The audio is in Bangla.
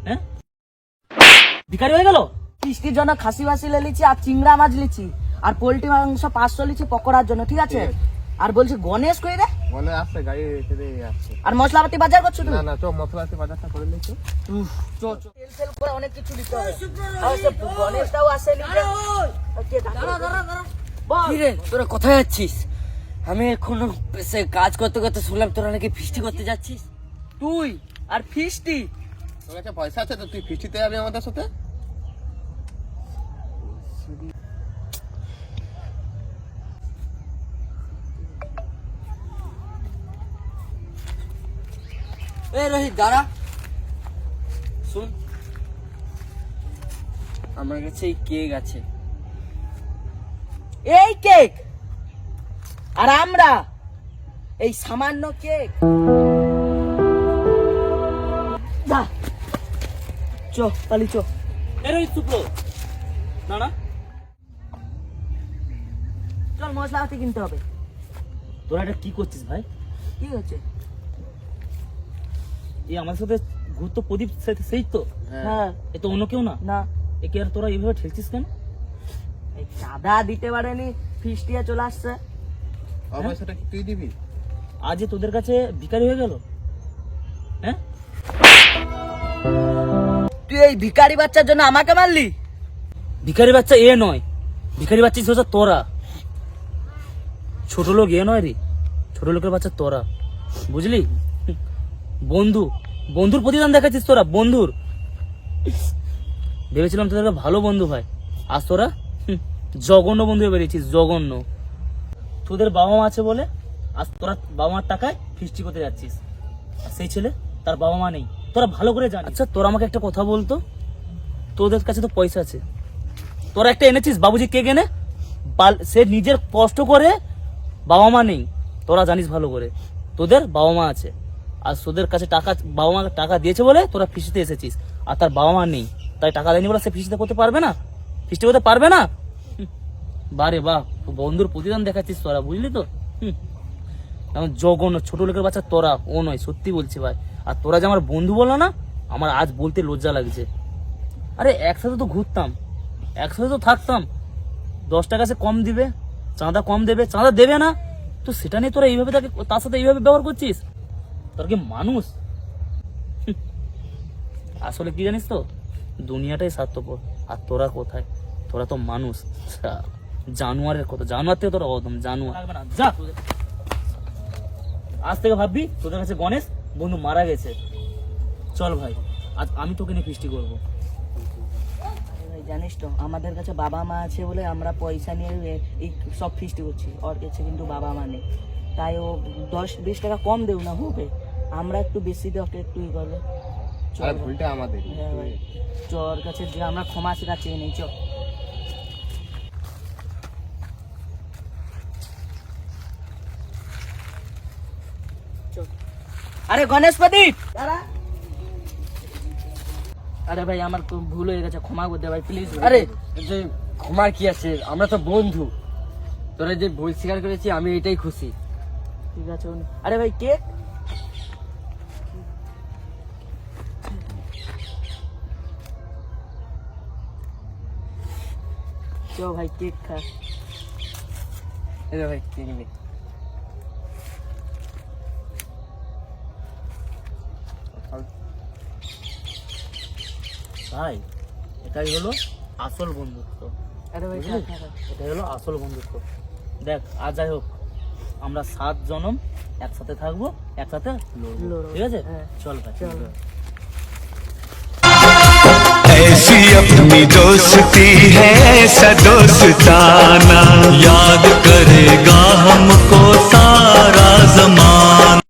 হ্যাঁ ভিখারি হয়ে গেল। বৃষ্টির জন্য খাসি বাসি লিছি আর চিংড়া মাছ লিছি আর পোল্ট্রি মাংস 500 লিছি পকোড়ার জন্য, ঠিক আছে? আর বলছি গণেশ কই রে? বলে আসছে গাড়ি রেখে দিয়ে আসছে। আর মশলাপাতি বাজার করছো তুই? না চ মশলাপাতি বাজারটা করে নিছো। চো চো তেল তেল করে অনেক কিছু দিতে হবে। আর সে গণেশটাও আসে লিছে। ওকে দাঁড়া বল কি রে তোরা কোথায় যাচ্ছিস? আমি এখন সে কাজ করতে করতে শুনলাম তোরা নাকি ফিস্টি করতে যাচ্ছিস। তুই আর ফিস্টি। তোর কাছে পয়সা আছে তো তুই ফিস্টিতে যাবি আমাদের সাথে? এই রোহিত দাঁড়া, শুন আমার কাছে এই কেক আছে। এই কেক আর আমরা এই সামান্য কেক। যা চো পালি চো। এরই শুক্র না না চল মশলাপাতি কিনতে হবে। তোরা এটা কি করছিস ভাই? কি হচ্ছে? এই আমার সাথে ঘুরতো প্রদীপ সেই তো? হ্যাঁ এ তো অন্য কেউ না। না একে আর তোরা এইভাবে ঠেলছিস কেন? এই চাঁদা দিতে পারেনি, ফিস্টিয়া চলে আসছে। পয়সাটা কি তুই দিবি? আজ যে তোদের কাছে ভিখারি হয়ে গেল। হ্যাঁ তুই এই ভিখারি বাচ্চার জন্য আমাকে মারলি? ভিখারি বাচ্চা এ নয়, ভিখারি বাচ্চা হচ্ছে তোরা। ছোট লোক এ নয় রে, ছোট লোকের বাচ্চা তোরা, বুঝলি? বন্ধু বন্ধুর প্রতিদান দেখাচ্ছিস তোরা, বন্ধুর। ভেবেছিলাম তোদের ভালো বন্ধু ভাই, আজ তোরা জঘন্য বন্ধু হয়ে বেরিয়েছিস, জঘন্য। তোদের বাবা মা আছে বলে আজ তোরা বাবা মার টাকায় ফিস্টি করতে যাচ্ছিস। আর সেই ছেলে তার বাবা মা নেই, তোরা ভালো করে জানিস। আচ্ছা তোরা আমাকে একটা কথা বলতো, তোদের কাছে তো পয়সা আছে, তোরা একটা এনেছিস বাবুজি কেক এনে, সে নিজের কষ্ট করে, বাবা মা নেই, তোরা জানিস ভালো করে তোদের বাবা মা আছে। আর তোদের কাছে টাকা, বাবা মা টাকা দিয়েছে বলে তোরা ফিস্টিতে এসেছিস। আর তার বাবা মা নেই, তাই টাকা দেয়নি বলে সে ফিস্টিতে করতে পারবে না, ফিস্টি করতে পারবে না। বারে বাহ, বন্ধুর প্রতিদান দেখাচ্ছিস তোরা, বুঝলি তো? এখন জঘন্য ছোট লোকের বাচ্চা তোরা, ও নয়, সত্যি বলছি ভাই। আর তোরা যে আমার বন্ধু বললো না, আমার আজ বলতে লজ্জা লাগছে। আরে একসাথে তো ঘুরতাম, একসাথে তো থাকতাম, 10 টাকা সে কম দিবে, চাঁদা কম দেবে, চাঁদা দেবে না, তো সেটা নিয়ে তোরা এইভাবে তার সাথে এইভাবে ব্যবহার করছিস। তোর কি মানুষ? আসলে কি জানিস তো, দুনিয়াটাই স্বার্থপর, আর তোরা কোথায়? তোরা তো মানুষ, জানোয়ারের কথা, জানোয়ার থেকে তোরা অদম জানোয়ার। যা, আজ থেকে ভাববি তোদের কাছে গণেশ বন্ধু মারা গেছে। চল ভাই, আজ আমি তোকে নিয়ে ফিস্টি করবো। জানিস তো আমাদের কাছে বাবা মা আছে বলে আমরা পয়সা নিয়ে এই সব ফিস্টি করছি, ওর কাছে কিন্তু বাবা মা নেই, তাই ও 10-20 টাকা কম দেও না হবে, আমরা একটু বেশি দেওয়া একটু ই করবে। আর ভুলটা আমাদের। হ্যাঁ ভাই, ওর কাছে যে আমরা ক্ষমা সেটা চেয়ে নেই। চল আরে গণেশ প্রদীপ দাঁড়া। আরে ভাই আমার ভুল হয়ে গেছে, ক্ষমা করে দে ভাই প্লিজ। আরে যে ক্ষমার কি আছে, আমরা তো বন্ধু, তোরা যে ভুল স্বীকার করেছি আমি এটাই খুশি। ঠিক আছে। আরে ভাই কেক, চো ভাই কেক খা। এই ভাই কেক নে। ভাই এটাই হলো আসল বন্ধুত্ব। আরে ভাই বুঝলি? এটাই হলো আসল বন্ধুত্ব। দেখ আর যাই হোক, আমরা 7 জনম একসাথে থাকবো, একসাথে লড়বো, ঠিক আছে? চল ভাই, চল। ऐसी अपनी दोस्ती है ऐसा दोस्ताना, याद